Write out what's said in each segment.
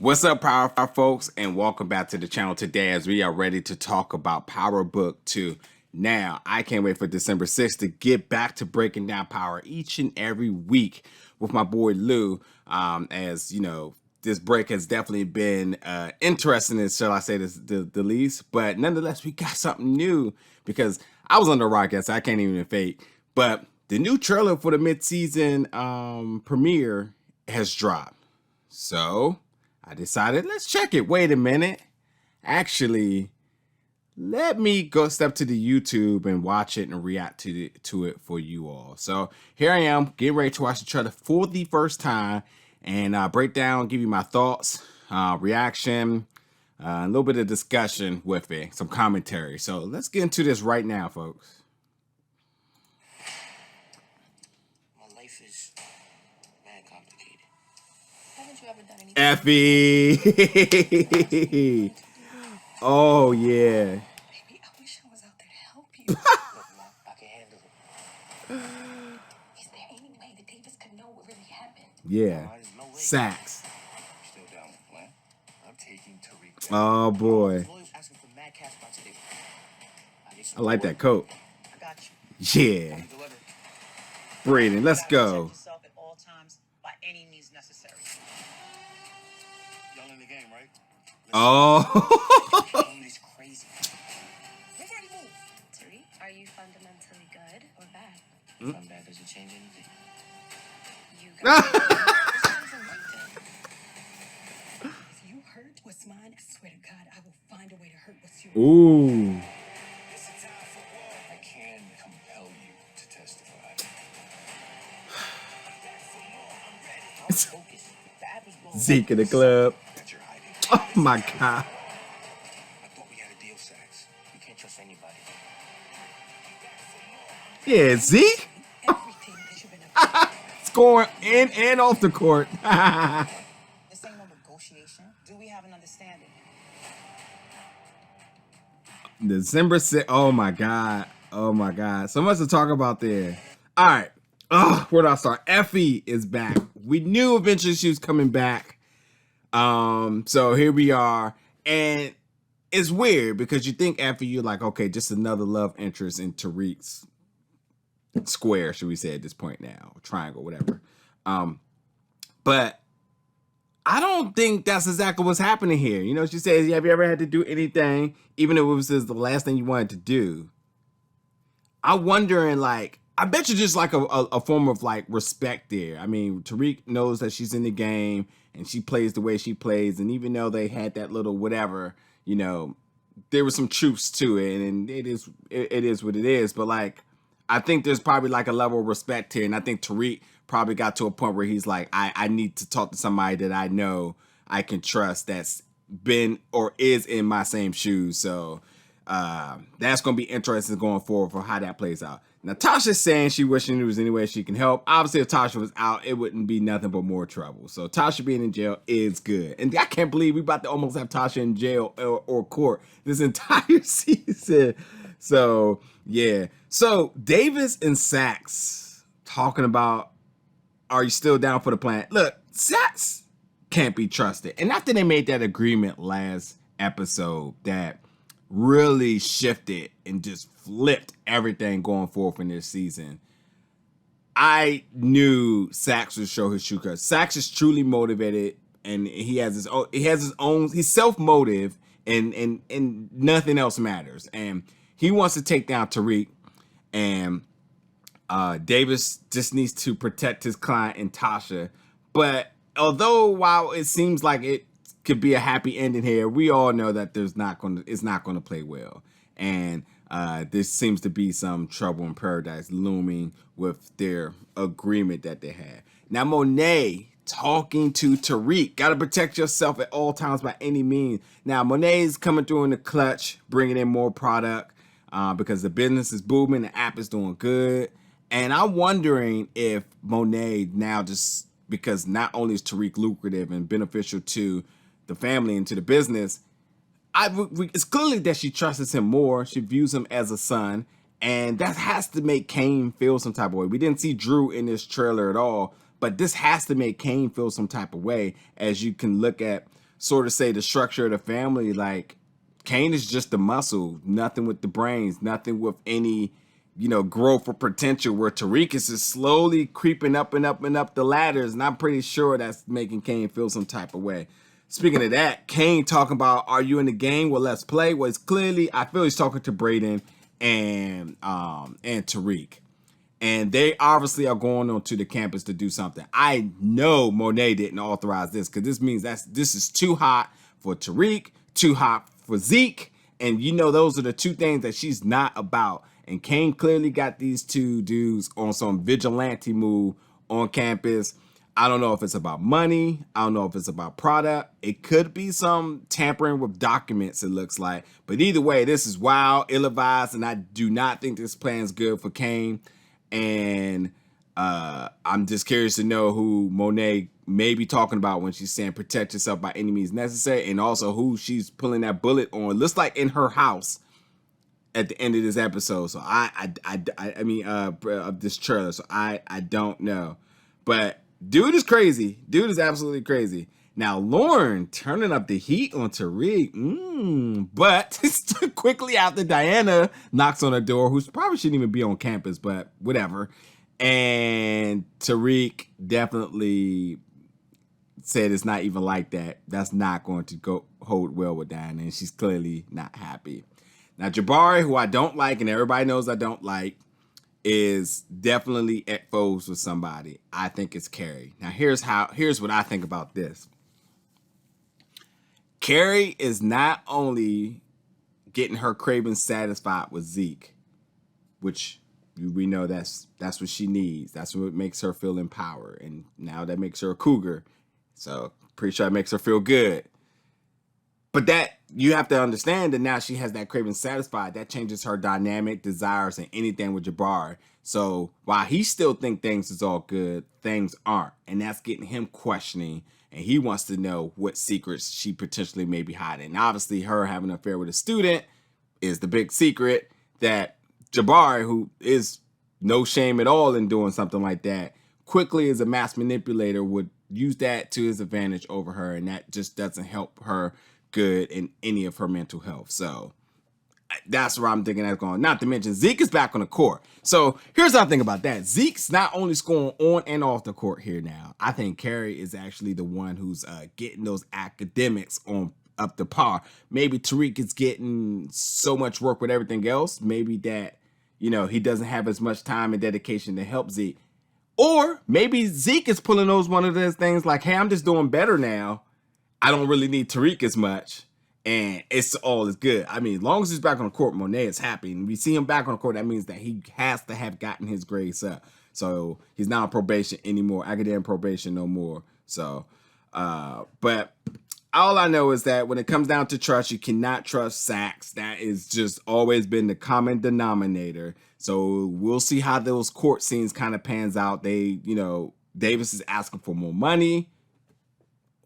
What's up, Power folks, and welcome back to the channel today as we are ready to talk about Power Book 2. Now, I can't wait for December 6th to get back to breaking down Power each and every week with my boy Lou. As you know, this break has definitely been interesting, shall I say this, the least. But nonetheless, we got something new because I was on the rock, so I can't even fake. But the new trailer for the mid-season premiere has dropped. So I decided, let's check it. Wait a minute. Actually, let me go step to the YouTube and watch it and react to it for you all. So here I am, getting ready to watch the trailer for the first time and break down, give you my thoughts, reaction, a little bit of discussion with it, some commentary. So let's get into this right now, folks. My life is mad complicated. Haven't you ever done anything? Effie. Oh, yeah. Baby, I wish I was out there to help you. Look, Mom, I can handle it. Is there any way that Davis could know what really happened? Yeah. There's no way. Sacks. Still down with the plan? I'm taking Tariq back. Oh, boy. Lawyers asking for mad cash by today. I like that coat. I got you. Yeah. Deliver. Braden, let's Protect go. yourself at all times by any means necessary. Y'all in the game, right? Oh. The game is crazy. Move ready, move. Tariq, are you fundamentally good or bad? If I'm bad, does it change anything? You got it. If you hurt what's mine, I swear to God, I will find a way to hurt what's yours. Ooh. I can compel you to testify. Focus. The app is blown. Zeke in the club. That you're hiding. Oh my God. I thought we had a deal, Sax. You can't trust anybody. Yeah, Zeke Everything that you've been up to. scoring in and off the court. This ain't no negotiation. Do we have an understanding? December 6th. Oh my God. Oh my God. So much to talk about there. All right. Oh, where do I start? Effie is back. We knew eventually she was coming back. So here we are. And it's weird because you think Effie, you're like, okay, just another love interest in Tariq's square, should we say at this point now, triangle, whatever. But I don't think that's exactly what's happening here. You know, she says, have you ever had to do anything, even if it was the last thing you wanted to do? I'm wondering, like, I bet you just like a form of like respect there. I mean, Tariq knows that she's in the game and she plays the way she plays. And even though they had that little whatever, you know, there was some truths to it, and it is what it is. But like, I think there's probably like a level of respect here. And I think Tariq probably got to a point where he's like, I need to talk to somebody that I know I can trust that's been or is in my same shoes. So that's going to be interesting going forward for how that plays out. Natasha's saying she wishing there was any way she can help. Obviously, if Tasha was out, it wouldn't be nothing but more trouble. So Tasha being in jail is good. And I can't believe we about to almost have Tasha in jail or court this entire season. So, yeah. So Davis and Sax talking about, are you still down for the plan? Look, Sax can't be trusted. And after they made that agreement last episode that really shifted and just flipped everything going forth in this season, I knew Sax would show his true colors. Sax is truly motivated, and he has his own, he's self-motive, and nothing else matters. And he wants to take down Tariq, and Davis just needs to protect his client and Tasha. But although while it seems like it could be a happy ending here, we all know that it's not going to play well. And there seems to be some trouble in paradise looming with their agreement that they had. Now, Monet talking to Tariq. Got to protect yourself at all times by any means. Now, Monet's coming through in the clutch, bringing in more product because the business is booming, the app is doing good. And I'm wondering if Monet now, just because not only is Tariq lucrative and beneficial to the family and to the business, it's clearly that she trusts him more. She views him as a son, and that has to make Kane feel some type of way. We didn't see Drew in this trailer at all, but this has to make Kane feel some type of way, as you can look at sort of say the structure of the family, like Kane is just the muscle, nothing with the brains, nothing with any, growth or potential, where Tariq is just slowly creeping up and up and up the ladders, and I'm pretty sure that's making Kane feel some type of way. Speaking of that, Kane talking about, are you in the game? Well, let's play. Well, it's clearly, I feel he's talking to Brayden and Tariq. And they obviously are going onto the campus to do something. I know Monet didn't authorize this, because this means this is too hot for Tariq, too hot for Zeke. And those are the two things that she's not about. And Kane clearly got these two dudes on some vigilante move on campus. I don't know if it's about money. I don't know if it's about product. It could be some tampering with documents, it looks like. But either way, this is wild, ill-advised, and I do not think this plan is good for Kane. And I'm just curious to know who Monet may be talking about when she's saying protect yourself by any means necessary, and also who she's pulling that bullet on. Looks like in her house at the end of this episode. So of this trailer. So I don't know, but dude is crazy. Dude is absolutely crazy. Now Lauren turning up the heat on Tariq, but quickly after Diana knocks on her door, who probably shouldn't even be on campus, but whatever. And Tariq definitely said it's not even like that. That's not going to go hold well with Diana, and she's clearly not happy. Now Jabari, who I don't like, and everybody knows I don't like, is definitely at foes with somebody. I think it's Carrie. Now here's what I think about this. Carrie is not only getting her cravings satisfied with Zeke, which we know that's what she needs. That's what makes her feel empowered. And now that makes her a cougar. So pretty sure it makes her feel good. But that, you have to understand that now she has that craving satisfied. That changes her dynamic, desires, and anything with Jabari. So while he still think things is all good, things aren't. And that's getting him questioning. And he wants to know what secrets she potentially may be hiding. And obviously her having an affair with a student is the big secret that Jabari, who is no shame at all in doing something like that, quickly as a mass manipulator would use that to his advantage over her. And that just doesn't help her good in any of her mental health. So that's where I'm thinking that's going. Not to mention Zeke is back on the court. So here's what I think about that. Zeke's not only scoring on and off the court here now. I think Carrie is actually the one who's getting those academics on up to par. Maybe Tariq is getting so much work with everything else. Maybe that, he doesn't have as much time and dedication to help Zeke. Or maybe Zeke is pulling one of those things like, hey, I'm just doing better now. I don't really need Tariq as much. And it's all is good. I mean, as long as he's back on the court, Monet is happy. And we see him back on the court, that means that he has to have gotten his grades up. So he's not on probation anymore, academic probation no more. So, but all I know is that when it comes down to trust, you cannot trust Sachs. That is just always been the common denominator. So we'll see how those court scenes kind of pans out. Davis is asking for more money.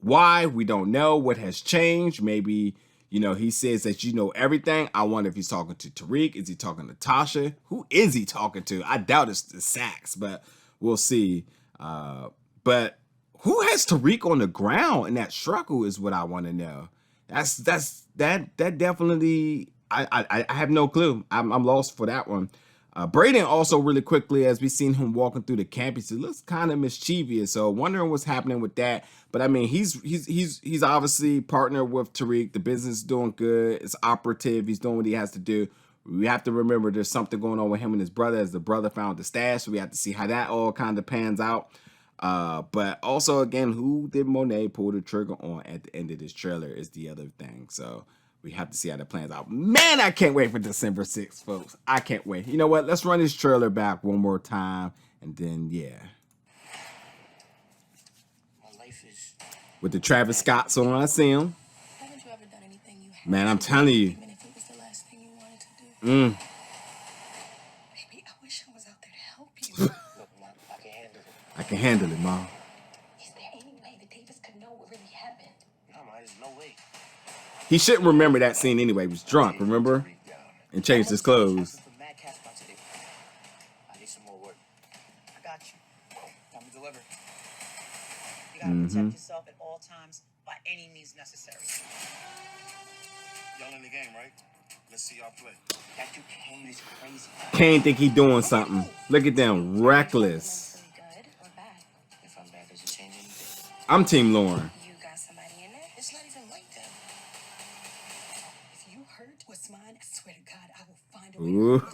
Why? We don't know. What has changed? Maybe, he says that everything. I wonder if he's talking to Tariq. Is he talking to Tasha? Who is he talking to? I doubt it's the Sachs, but we'll see. But who has Tariq on the ground in that struggle is what I want to know. That definitely, I have no clue. I'm lost for that one. Brayden also really quickly, as we seen him walking through the campus, it looks kind of mischievous. So wondering what's happening with that. But I mean, he's obviously partnered with Tariq. The business is doing good. It's operative. He's doing what he has to do. We have to remember there's something going on with him and his brother, as the brother found the stash. So we have to see how that all kind of pans out. But also, again, who did Monet pull the trigger on at the end of this trailer is the other thing. So we have to see how that plans out. Man, I can't wait for December 6th, folks. I can't wait. You know what? Let's run this trailer back one more time. And then, yeah. My life is... With the Travis Scott song, I see him. Haven't you ever done anything you had Man, I'm to do, telling you. even if it was the last thing you wanted to do? Baby, I wish I was out there to help you. Look, Mom, I can handle it. I can handle it, Mom. Is there any way that Davis could know what really happened? No, man, there's no way. He shouldn't remember that scene anyway. He was drunk, remember? And changed his clothes. I need some more work. I got you. Time to deliver. You gotta protect yourself at all times by any means necessary. Y'all in the game, right? Let's see y'all play. That dude Kane is crazy. Kane think he doing something. Look at them, reckless. Fundamentally good or bad? If I'm bad, does it change anything? I'm Team Lauren. You got somebody in there? It's not even like that. If you hurt what's mine, I swear to God, I will find a way to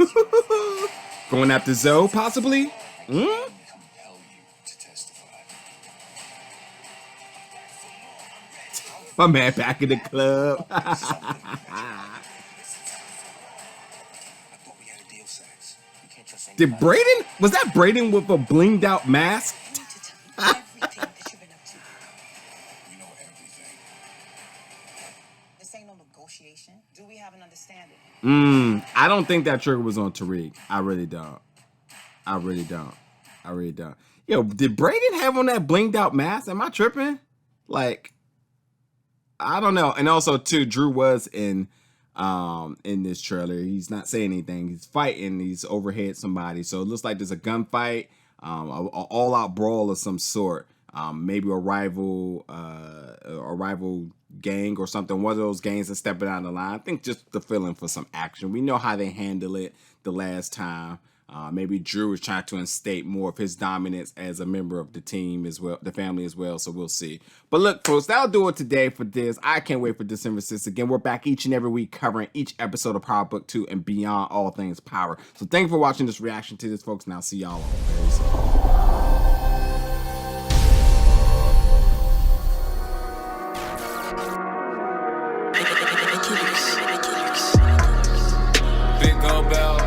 Ooh. Going after Zoe, possibly? Hmm? Compel you to testify. My man back in the club. I thought we had a deal, Sax. You can't trust anybody. Did Braden? Was that Braden with a blinged out mask? I need to tell you everything that you've been up to. We know everything. This ain't no negotiation. Do we have an understanding? I don't think that trigger was on Tariq. I really don't. I really don't. Yo, did Braden have on that blinged out mask? Am I tripping? Like, I don't know. And also, too, Drew was in this trailer. He's not saying anything. He's fighting. He's overhead somebody. So it looks like there's a gunfight, a all-out brawl of some sort. Maybe a rival gang or something. One of those gangs that's stepping out of the line. I think just the feeling for some action. We know how they handle it the last time. Maybe Drew is trying to instate more of his dominance as a member of the team as well, the family as well. So we'll see. But look, folks, that'll do it today for this. I can't wait for December 6th. Again, we're back each and every week covering each episode of Power Book 2 and beyond all things power. So thank you for watching this reaction to this, folks. And I'll see y'all all very soon. Big gold bell.